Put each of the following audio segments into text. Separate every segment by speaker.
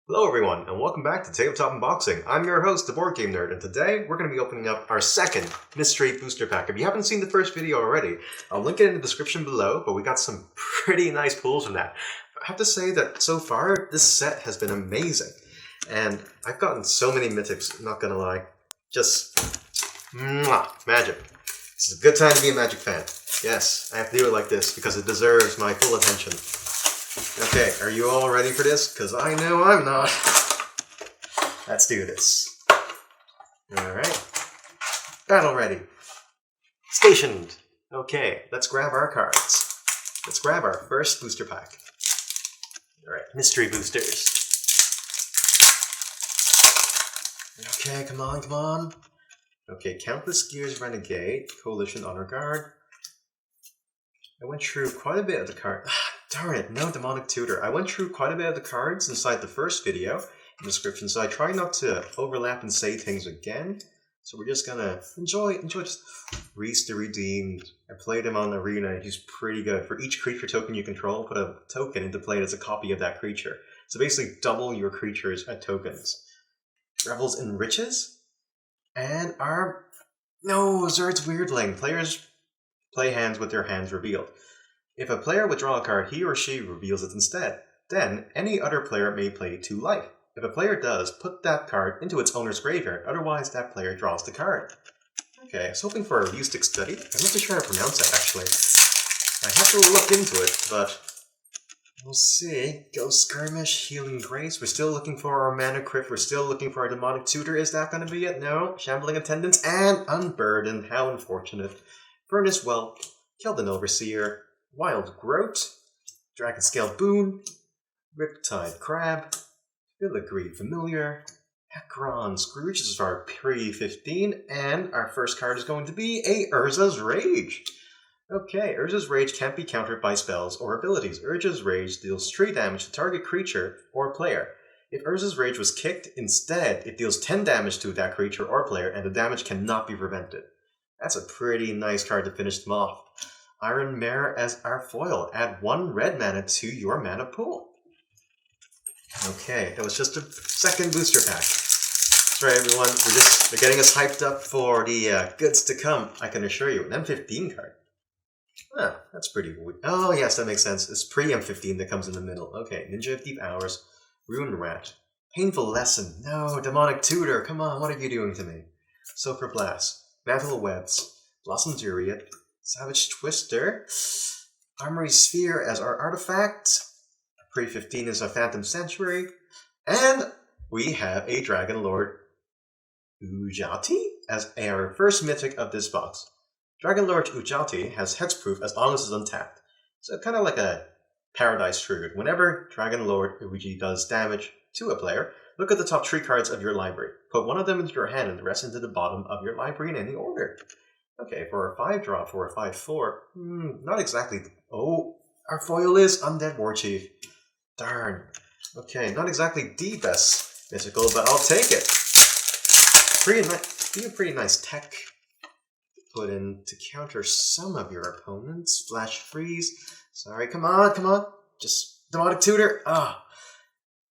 Speaker 1: Hello everyone, and welcome back to Tabletop Unboxing. I'm your host, the Board Game Nerd, and today we're going to be opening up our second mystery booster pack. If you haven't seen the first video already, I'll link it in the description below, but we got some pretty nice pulls from that. I have to say that so far, this set has been amazing. And I've gotten so many mythics, not gonna lie. Just, magic. This is a good time to be a Magic fan. Yes, I have to do it like this because it deserves my full attention. Okay, are you all ready for this? Because I know I'm not. Let's do this. Alright. Battle ready. Stationed. Okay, let's grab our cards. Let's grab our first booster pack. Alright, mystery boosters. Okay, come on, come on. Okay, Countless Gears Renegade, Coalition Honor Guard. I went through quite a bit of the cards. Darn it, no Demonic Tutor. I went through quite a bit of the cards inside the first video in the description, so I try not to overlap and say things again. So we're just gonna enjoy just Reese the Redeemed. I played him on Arena, he's pretty good. For each creature token you control, put a token into play that's a copy of that creature. So basically double your creatures at tokens. Revels in Riches. And Zerd's Weirdling. Players play hands with their hands revealed. If a player withdraws a card, he or she reveals it instead. Then, any other player may play 2 life. If a player does, put that card into its owner's graveyard, otherwise that player draws the card. Okay, I was hoping for a Rustic Study. I'm not too sure how to pronounce that, actually. I have to look into it, but we'll see. Ghost Skirmish, Healing Grace. We're still looking for our Mana Crypt. We're still looking for our Demonic Tutor. Is that going to be it? No. Shambling Attendants and Unburdened. How unfortunate. Furnace Whelp, Keldon Overseer, Wild Growth, Dragon Scale Boon, Riptide Crab, Filigree Familiar, Hekron Scrooge. This is our pre-15, and our first card is going to be a Urza's Rage. Okay, Urza's Rage can't be countered by spells or abilities. Urza's Rage deals 3 damage to target creature or player. If Urza's Rage was kicked, instead it deals 10 damage to that creature or player, and the damage cannot be prevented. That's a pretty nice card to finish them off. Iron Mare as our foil. Add 1 red mana to your mana pool. Okay, that was just a second booster pack. That's right, everyone. They're getting us hyped up for the goods to come, I can assure you. An M15 card. Ah, that's pretty weird. Oh, yes, that makes sense. It's pre-M15 that comes in the middle. Okay, Ninja of Deep Hours. Ruin Rat. Painful Lesson. No, Demonic Tutor. Come on, what are you doing to me? Sulfur Blast. Mantle Webs, Blossom Duriad, Savage Twister, Armory Sphere as our artifact, Pre-15 is a Phantom Sanctuary, and we have a Dragon Lord Ujati as our first mythic of this box. Dragon Lord Ujati has hexproof as long as it's untapped, so kind of like a Paradise Trigger. Whenever Dragon Lord Ujati does damage to a player, look at the top 3 cards of your library. Put 1 of them into your hand and the rest into the bottom of your library in any order. Okay, for a 5-drop, for a 5-4, not exactly. Oh, our foil is Undead Warchief. Darn. Okay, not exactly the best mythical, but I'll take it. Be a pretty nice tech to put in to counter some of your opponents. Flash Freeze. Sorry, come on. Just Demonic Tutor.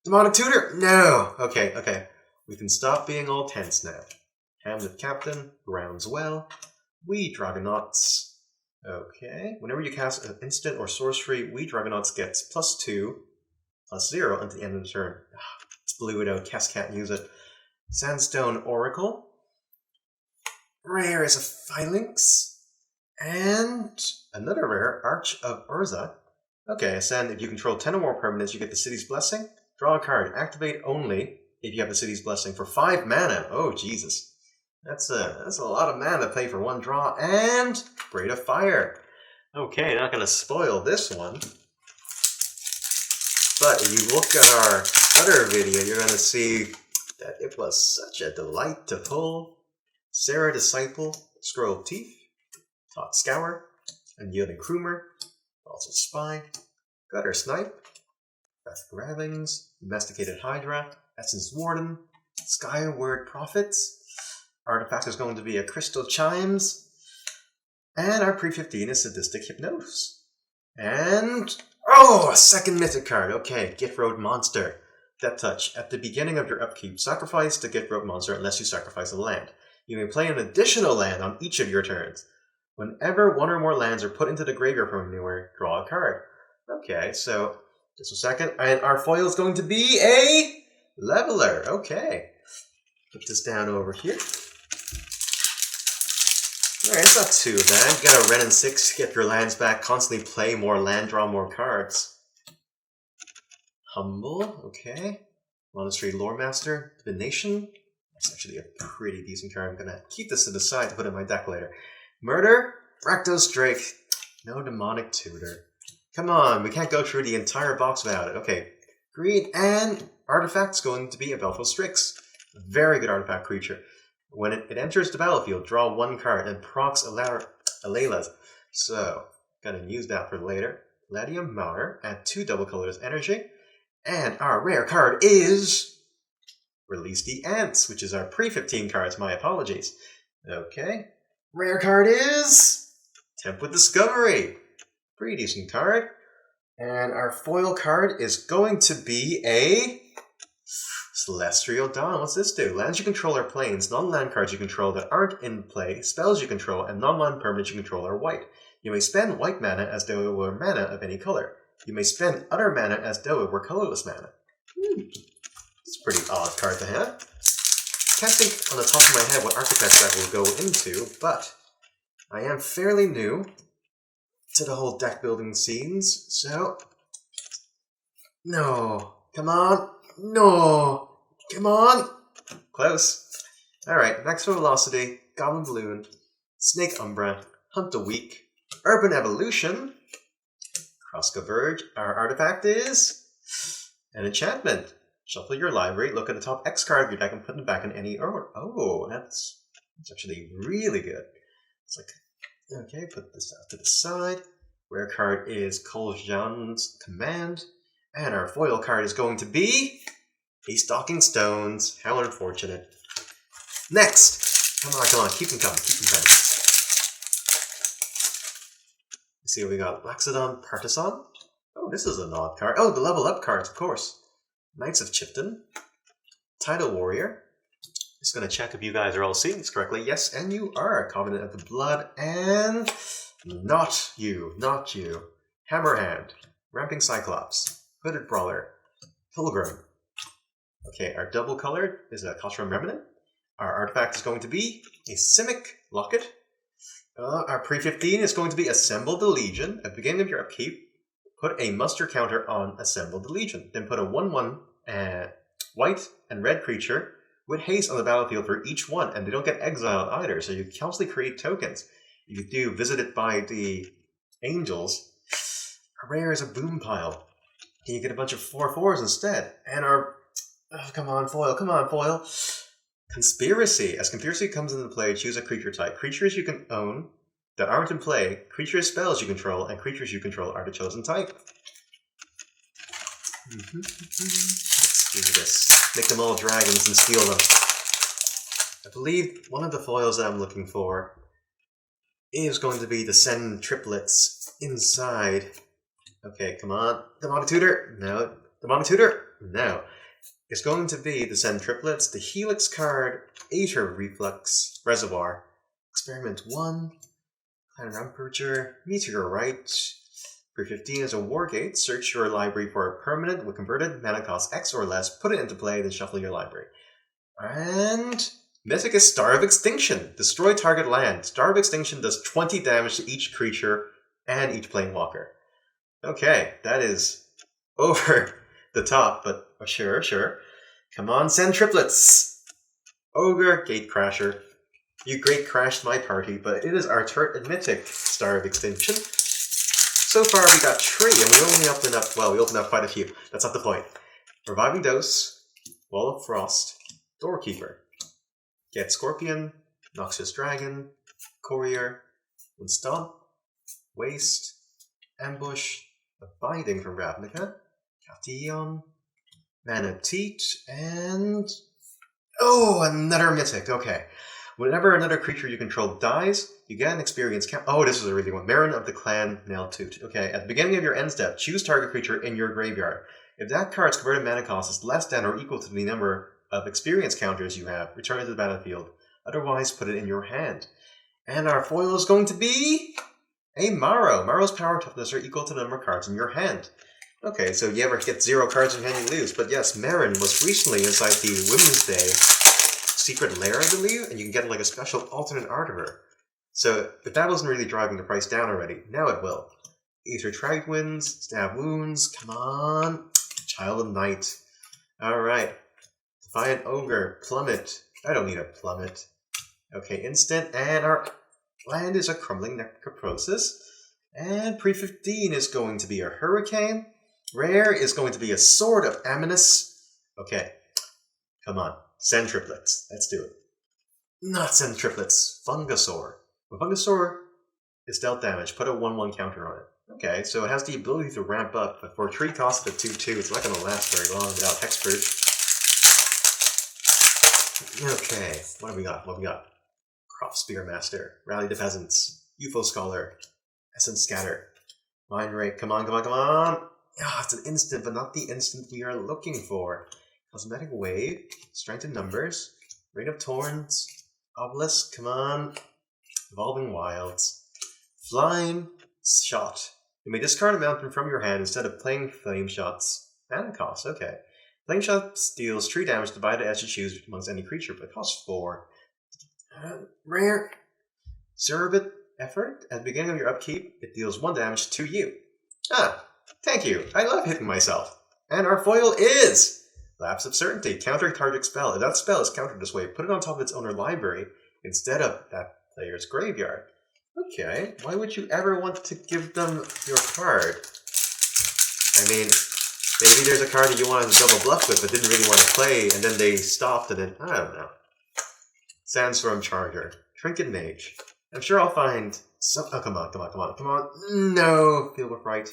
Speaker 1: Demonic Tutor? No! Okay. We can stop being all tense now. Hamlet Captain, Groundswell, We Dragonauts. Okay. Whenever you cast an instant or sorcery, We Dragonauts gets +2, +0 until the end of the turn. Let's blue it out. Cast can't use it. Sandstone Oracle. Rare is a Phalanx. And another rare, Arch of Urza. Okay, Sand, if you control 10 or more permanents, you get the City's Blessing. Draw a card. Activate only if you have the City's Blessing for 5 mana. Oh, Jesus. That's a lot of mana to pay for 1 draw. And Braid of Fire. Okay, not going to spoil this one. But if you look at our other video, you're going to see that it was such a delight to pull. Sarah Disciple, Scroll Teeth, Taut Scour, Unyielding Krumer, also Spy, Gutter Snipe, Beth Ravings, Domesticated Hydra, Essence Warden, Skyward Prophets. Artifact is going to be a Crystal Chimes. And our pre-15 is Sadistic Hypnosis. And, a second mythic card. Okay, Gift Road Monster. Death Touch. At the beginning of your upkeep, sacrifice the gift rope monster unless you sacrifice a land. You may play an additional land on each of your turns. Whenever one or more lands are put into the graveyard from anywhere, draw a card. Okay, so just a second. And our foil is going to be a leveler. Okay. Put this down over here. Alright, it's not too bad. You got a red and 6, get your lands back, constantly play more land, draw more cards. Humble, okay. Monastery Lore Master, Divination. That's actually a pretty decent card. I'm gonna keep this to the side to put in my deck later. Murder, Rakdos Drake. No Demonic Tutor. Come on, we can't go through the entire box without it. Okay, Greed and Artifact's going to be a Belfast Strix. Very good artifact creature. When it enters the battlefield, draw one card and procs Alayla's. So, gonna use that for later. Gladium Martyr, add 2 double colors energy. And our rare card is Release the Ants, which is our pre-15 cards. My apologies. Okay. Rare card is Temp with Discovery. Pretty decent card. And our foil card is going to be a Celestial Dawn. What's this do? Lands you control are planes, non-land cards you control that aren't in play, spells you control, and non-land permanents you control are white. You may spend white mana as though it were mana of any color. You may spend other mana as though it were colorless mana. It's a pretty odd card to have. Can't think on the top of my head what architects that will go into, but I am fairly new to the whole deck building scenes, so... No. Come on. No. Come on. Close. Alright, Maximum Velocity, Goblin Balloon, Snake Umbra, Hunt the Weak, Urban Evolution, Cross Converge. Our artifact is an enchantment. Shuffle your library, look at the top X card of your deck and put it back in any order. Oh, that's actually really good. It's like, okay, put this out to the side. Rare card is Koljan's Command. And our foil card is going to be a Stalking Stones. How unfortunate. Next! Come on, keep them coming, keep them coming. Let's see what we got. Laxodon Partisan. Oh, this is an odd card. Oh, the level up cards, of course. Knights of Chipton. Tidal Warrior. Just going to check if you guys are all seeing this correctly. Yes, and you are. Covenant of the Blood. And not you. Hammerhand. Ramping Cyclops. Hooded Brawler. Pilgrim. Okay, our double colored is a Kosram Remnant. Our artifact is going to be a Simic Locket. Our pre-15 is going to be Assemble the Legion. At the beginning of your upkeep, put a muster counter on Assemble the Legion. Then put a 1/1 white and red creature with haste on the battlefield for each one, and they don't get exiled either, so you constantly create tokens. If you do Visited by the Angels, our rare is a Boom Pile. Can you get a bunch of 4/4s instead? And our... Oh, come on, foil. Conspiracy. As Conspiracy comes into play, choose a creature type. Creatures you can own that aren't in play, creatures spells you control, and creatures you control are the chosen type. Let's do this. Make them all dragons and steal them. I believe one of the foils that I'm looking for is going to be the Send Triplets inside. Okay, come on. Demonic Tutor? No. Demonic Tutor? No. It's going to be the Send Triplets, the Helix card, Aether Reflux, Reservoir, Experiment 1, Clan Rampager, Meteorite. Pre-15 is a Wargate. Search your library for a permanent with converted mana cost X or less, put it into play, then shuffle your library. And Mythic is Star of Extinction. Destroy target land. Star of Extinction does 20 damage to each creature and each Planewalker. Okay, that is over the top, but sure. Come on, Send Triplets. Ogre, Gatecrasher. You great crashed my party, but it is our turret and Mythic Star of Extinction. So far we got 3, and we only opened up, well, we opened up quite a few. That's not the point. Reviving Dose, Wall of Frost, Doorkeeper. Get Scorpion, Noxious Dragon, Courier, Winstomp, Waste, Ambush, Abiding from Ravnica, Cation, Mana Teat, and... Oh, another Mythic, okay. Whenever another creature you control dies, you get an experience count. Oh, this is a really good one. Marin of the Clan Neltoot. Okay, at the beginning of your end step, choose target creature in your graveyard. If that card's converted mana cost is less than or equal to the number of experience counters you have, return it to the battlefield. Otherwise, put it in your hand. And our foil is going to be a Maro. Maro's power and toughness are equal to the number of cards in your hand. Okay, so you ever get 0 cards in hand, you lose. But yes, Marin was recently inside the Women's Day secret lair, I believe, and you can get like a special alternate art of her. So if that wasn't really driving the price down already, now it will. Aether Trade Winds, Stab Wounds, come on. Child of Night. Alright. Defiant Ogre, Plummet. I don't need a Plummet. Okay, instant, and our land is a Crumbling Necrosis. And pre-15 is going to be a Hurricane. Rare is going to be a Sword of Aminus. Okay, come on. Send triplets. Let's do it. Not send triplets. Fungasaur. When Fungasaur is dealt damage, put a 1/1 counter on it. Okay, so it has the ability to ramp up, but for a 3 cost of 2/2, it's not going to last very long without Hexpurge. Okay, what have we got? What have we got? Crop Spearmaster, Rally the Peasants, UFO Scholar, Essence Scatter, Mind Rake, come on, come on, come on! Ah, it's an instant, but not the instant we are looking for. Cosmetic Wave, Strength in Numbers, Rain of Torrents, Obelisk, come on, Evolving Wilds, Flying Shot. You may discard a mountain from your hand instead of playing Flame Shots. Mana cost, okay. Flame Shot deals 3 damage divided as you choose amongst any creature, but it costs 4. Rare. Cerebit Effort. At the beginning of your upkeep, it deals 1 damage to you. Ah, thank you. I love hitting myself. And our foil is Lapse of Certainty. Counter target spell. If that spell is countered this way, put it on top of its owner library instead of that player's graveyard. Okay, why would you ever want to give them your card? I mean, maybe there's a card that you wanted to double bluff with but didn't really want to play, and then they stopped, and then, I don't know. Sandstorm Charger. Trinket Mage. I'm sure I'll find some... Oh, come on, come on, come on, come on. No! Field of Fright.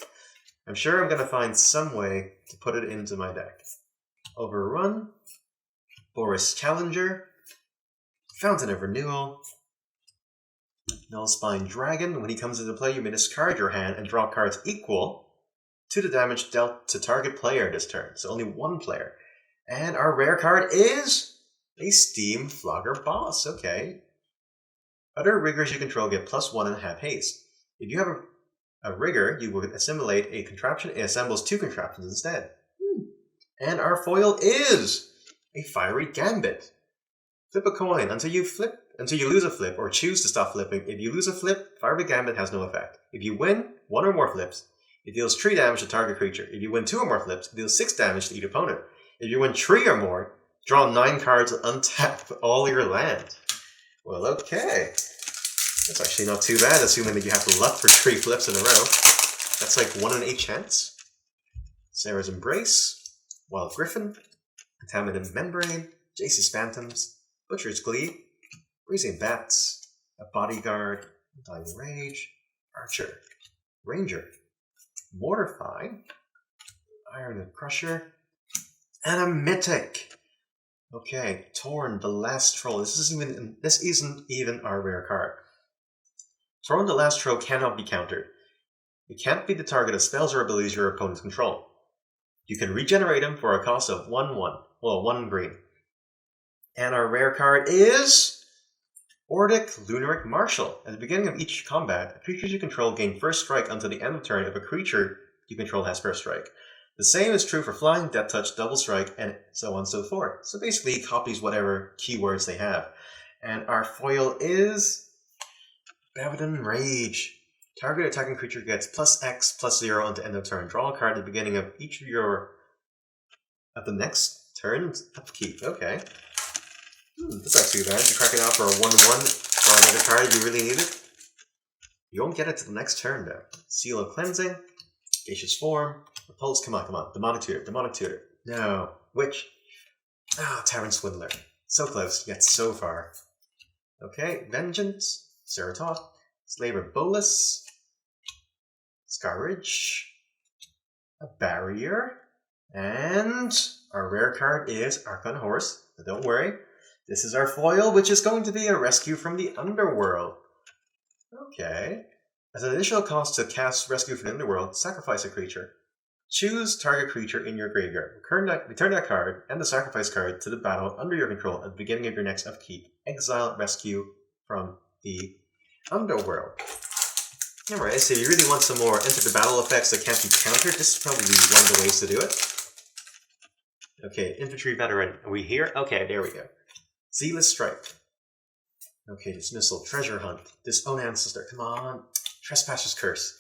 Speaker 1: I'm sure I'm going to find some way to put it into my deck. Overrun. Boris Challenger. Fountain of Renewal. Nullspine Dragon. When he comes into play, you may discard your hand and draw cards equal to the damage dealt to target player this turn. So only 1 player. And our rare card is a Steam Flogger Boss. Okay. Other riggers you control get +1 and have haste. If you have a rigger, you will assimilate a contraption. It assembles 2 contraptions instead. And our foil is a Fiery Gambit. Flip a coin until you lose a flip or choose to stop flipping. If you lose a flip, Fiery Gambit has no effect. If you win 1 or more flips, it deals 3 damage to target creature. If you win 2 or more flips, it deals 6 damage to each opponent. If you win 3 or more, draw 9 cards and untap all your land. Well, okay. That's actually not too bad, assuming that you have to luck for 3 flips in a row. That's like 1 in 8 chance. Sarah's Embrace, Wild Griffin, Contaminated Membrane, Jace's Phantoms, Butcher's Glee, Freezing Bats, a Bodyguard, Dying Rage, Archer, Ranger, Mortify, Iron Crusher, and a Mythic. Okay, Torn, the Last Troll. This isn't even our rare card. Torn, the Last Troll cannot be countered. It can't be the target of spells or abilities your opponents control. You can regenerate him for a cost of 1/1. Well, 1 green. And our rare card is Ordic Lunaric Marshal. At the beginning of each combat, creatures you control gain first strike until the end of turn if a creature you control has first strike. The same is true for Flying, Death Touch, Double Strike, and so on and so forth. So basically, it copies whatever keywords they have. And our foil is Bavidon Rage. Target attacking creature gets +X/+0 until end of turn. Draw a card at the beginning of each of the next turn's upkeep. Okay. That's not too bad. You crack it out for a 1/1. Draw another card if you really need it. You won't get it to the next turn though. Seal of Cleansing. Gaseous Form. Repulse. Come on, come on. Demonic Tutor. Demonic Tutor. No. Witch. Tavern Swindler. So close, yet so far. Okay. Vengeance. Ceratop. Slaver Bolus. Scourge. A Barrier. And our rare card is Archon Horse. But don't worry. This is our foil, which is going to be a Rescue from the Underworld. Okay. As an initial cost to cast Rescue from the Underworld, sacrifice a creature. Choose target creature in your graveyard. Return that card and the sacrifice card to the battle under your control at the beginning of your next upkeep. Exile rescue from the underworld. Alright, so you really want some more enter the battle effects that can't be countered. This is probably one of the ways to do it. Okay, infantry veteran. Are we here? Okay, there we go. Zealous strike. Okay, dismissal. Treasure hunt. Disown ancestor. Come on. Trespasser's curse.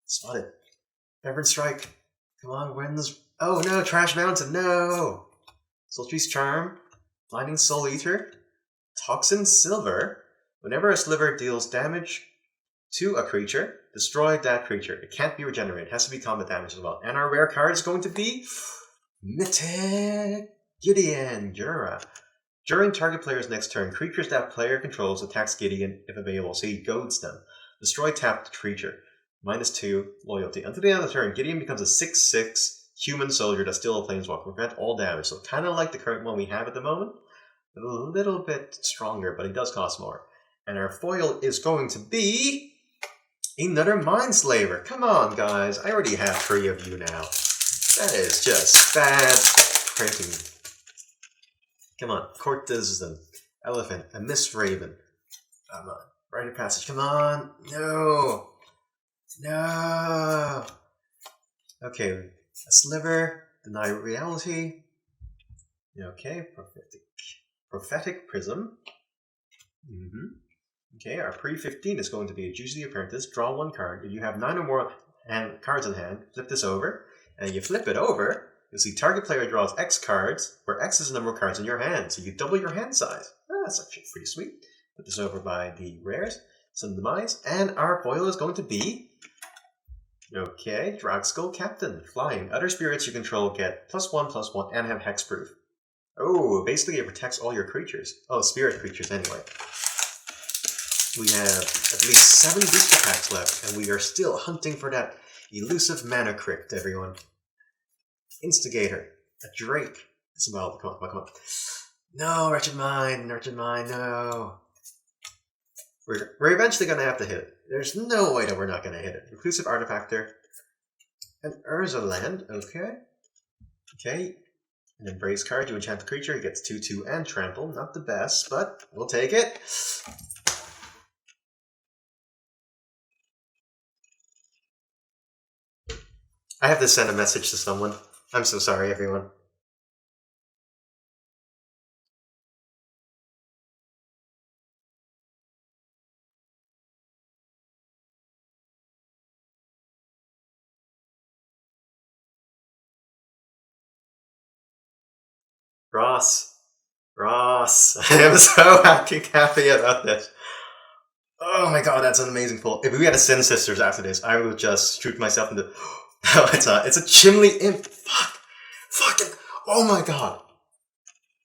Speaker 1: Spotted. Reverend strike. Come on, win this. Oh no, Trash Mountain, no! Sultry's Charm, Blinding Soul Eater, Toxin Silver. Whenever a sliver deals damage to a creature, destroy that creature. It can't be regenerated, it has to be combat damage as well. And our rare card is going to be Mythic Gideon Jura. During target player's next turn, creatures that player controls attacks Gideon if available, so he goads them. Destroy tapped creature. -2 loyalty. Until the end of the turn, Gideon becomes a 6/6 human soldier that's still a planeswalker. Prevent all damage. So kind of like the current one we have at the moment. A little bit stronger, but he does cost more. And our foil is going to be another Mindslaver. Come on, guys. I already have 3 of you now. That is just bad printing. Come on. Courtesan. Elephant. A Miss Raven. Come on. Rite of Passage. Come on. No. No. Okay, a sliver, deny reality. Okay, prophetic prism. Okay, our pre-15 is going to be a Juicy Apprentice. Draw 1 card. If you have 9 or more cards in hand, flip this over, and you flip it over. You'll see target player draws X cards, where X is the number of cards in your hand. So you double your hand size. That's actually pretty sweet. Put this over by the rares. Some demise, and our foil is going to be okay, Dragskull Captain. Flying. Other spirits you control get +1/+1 and have hexproof. Oh, basically it protects all your creatures. Oh, spirit creatures anyway. We have at least 7 booster packs left, and we are still hunting for that elusive mana crypt, everyone. Instigator. A Drake. Well, come on. No, Wretched Mind, no. We're eventually going to have to hit it. There's no way that we're not going to hit it. Reclusive Artifactor. An Urza land. Okay. An Embrace card. You enchant the creature. He gets 2/2 and Trample. Not the best, but we'll take it. I have to send a message to someone. I'm so sorry, everyone. Ross, I am so happy about this. Oh my god, that's an amazing pull. If we had a Sin Sisters after this, I would just shoot myself in the... No, it's not. It's a Chimley Imp. Fucking... Oh my god.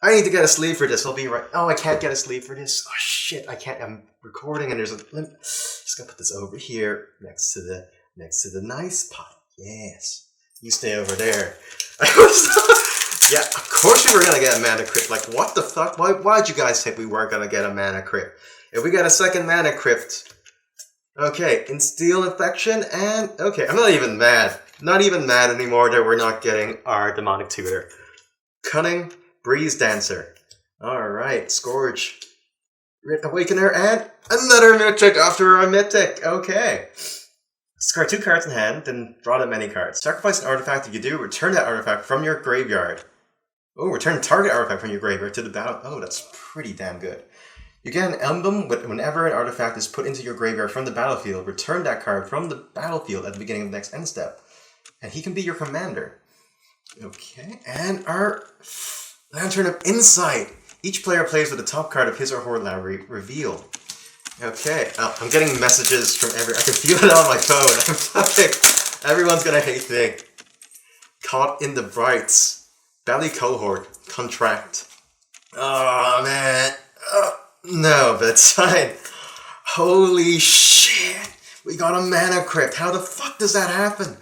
Speaker 1: I need to get a sleeve for this. I'll be right... Oh, I can't get a sleeve for this. Oh shit, I can't. I'm recording and there's a... Just gonna put this over here next to the nice pot. Yes. You stay over there. Yeah, of course we were going to get a mana crypt. Like, what the fuck? Why'd you guys think we weren't going to get a mana crypt? If we got a second mana crypt. Okay, Instill Infection and... Okay, I'm not even mad. Not even mad anymore that we're not getting our Demonic Tutor. Cunning Breeze Dancer. Alright, Scourge. Awakener and another Mythic after our Mythic. Okay. Discard 2 cards in hand, then draw that many cards. Sacrifice an artifact. If you do, return that artifact from your graveyard. Oh, return target artifact from your graveyard to the battle. Oh, that's pretty damn good. You get an emblem whenever an artifact is put into your graveyard from the battlefield. Return that card from the battlefield at the beginning of the next end step. And he can be your commander. Okay, and our Lantern of Insight. Each player plays with the top card of his or her library revealed. Okay, I'm getting messages from I can feel it on my phone. Everyone's gonna hate me. Caught in the Brights. Valley Cohort. Contract. Oh, man. No, but it's fine. Holy shit. We got a mana crypt. How the fuck does that happen?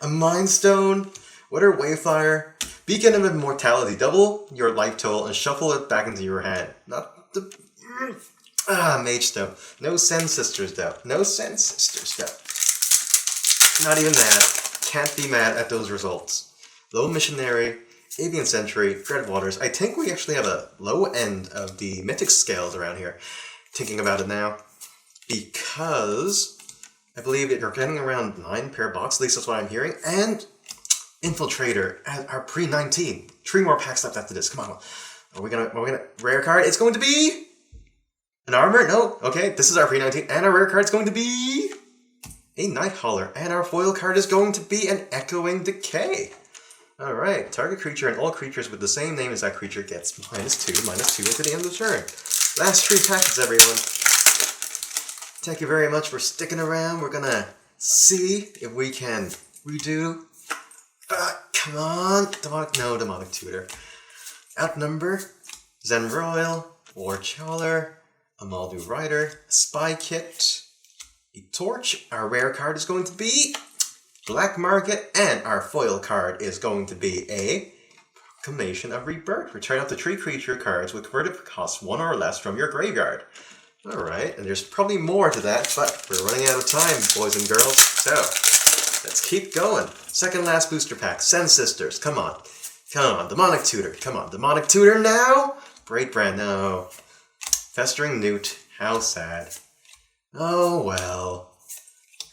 Speaker 1: A Mind Stone. Wither Wayfire. Beacon of Immortality. Double your life total and shuffle it back into your hand. Not the... Mage Stone. No Sen Sisters, though. No Sen Sisters, though. Not even that. can't be mad at those results. Low Missionary, Avian Sentry, Dreadwaters. I think we actually have a low end of the mythic scales around here. Thinking about it now. Because I believe that you're getting around 9 per box, at least that's what I'm hearing. And Infiltrator at our pre-19. 3 more packs left after this. Come on. Are we gonna rare card? It's going to be an armor? No. Okay, this is our pre-19. And our rare card is going to be a Night Hauler. And our foil card is going to be an Echoing Decay. Alright, target creature and all creatures with the same name as that creature gets -2/-2 until the end of the turn. Last 3 packets, everyone. Thank you very much for sticking around. We're gonna see if we can redo. Come on. Demonic Tutor. Outnumber, Zen Royal, War Chowler, Amaldu Rider, Spy Kit, a Torch. Our rare card is going to be Black Market, and our foil card is going to be a Proclamation of Rebirth. Return up to 3 creature cards with converted cost 1 or less from your graveyard. Alright, and there's probably more to that, but we're running out of time, boys and girls. So, let's keep going. Second last booster pack. Send Sisters. Come on. Come on. Demonic Tutor. Come on. Demonic Tutor now. Great brand. No. Festering Newt. How sad. Oh well.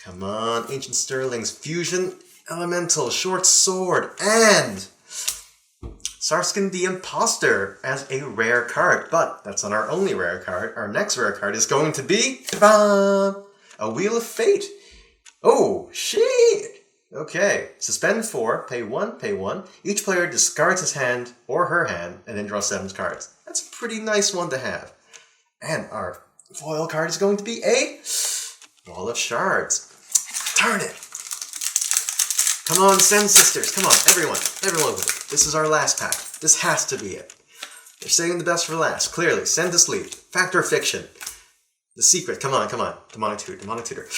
Speaker 1: Come on. Ancient Sterling's Fusion Elemental. Short Sword. And Sarskin the Imposter as a rare card. But that's not our only rare card. Our next rare card is going to be a Wheel of Fate. Oh, shit! Okay, suspend 4, pay 1. Each player discards his hand or her hand and then draws 7 cards. That's a pretty nice one to have. And our foil card is going to be a Wall of Shards. Darn it! Come on, Send Sisters. Come on, everyone with it. This is our last pack. This has to be it. They're saving the best for last. Clearly, Send to Sleep. Factor of Fiction. The Secret. Come on. Demonic Tutor.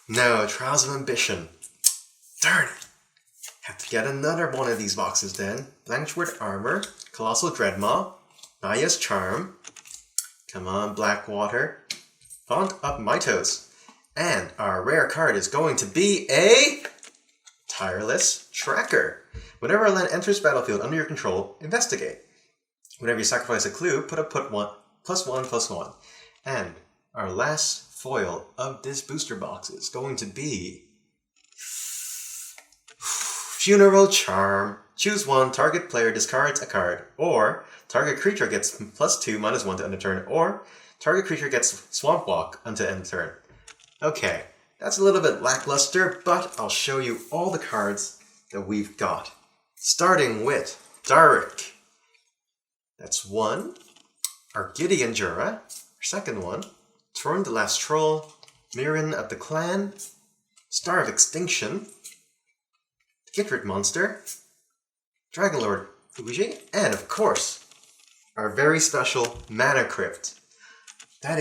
Speaker 1: No, Trials of Ambition. Darn it. Have to get another one of these boxes then. Blanchwood Armor, Colossal Dreadmaw, Maya's Charm. Come on, Blackwater. Font of Mytos. And our rare card is going to be a Tireless Tracker. Whenever a land enters battlefield under your control, investigate. Whenever you sacrifice a clue, put a +1/+1. And our last foil of this booster box is going to be Funeral Charm. Choose 1, target player discards a card, or target creature gets +2/-1 to end of turn, or target creature gets Swamp Walk until end of turn. Okay, that's a little bit lackluster, but I'll show you all the cards that we've got. Starting with Dark. That's 1. Our Gideon Jura. Our second one. Torn the Last Troll, Mirren of the Clan, Star of Extinction, Gitrid Monster, Dragonlord Uji, and of course, our very special Mana Crypt. That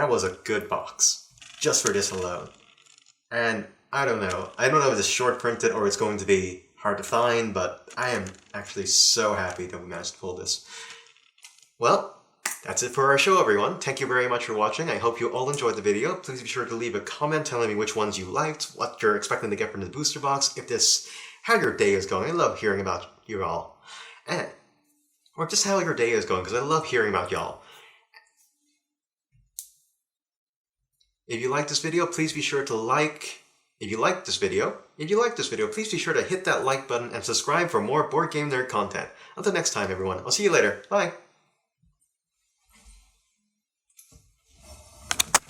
Speaker 1: was a good box, just for this alone. And I don't know if it's short printed or it's going to be hard to find, but I am actually so happy that we managed to pull this. Well, that's it for our show, everyone. Thank you very much for watching. I hope you all enjoyed the video. Please be sure to leave a comment telling me which ones you liked, what you're expecting to get from the booster box, how your day is going. I love hearing about you all. Or just how your day is going, because I love hearing about y'all. If you like this video, please be sure to like. If you like this video, please be sure to hit that like button and subscribe for more Board Game Nerd content. Until next time, everyone. I'll see you later. Bye.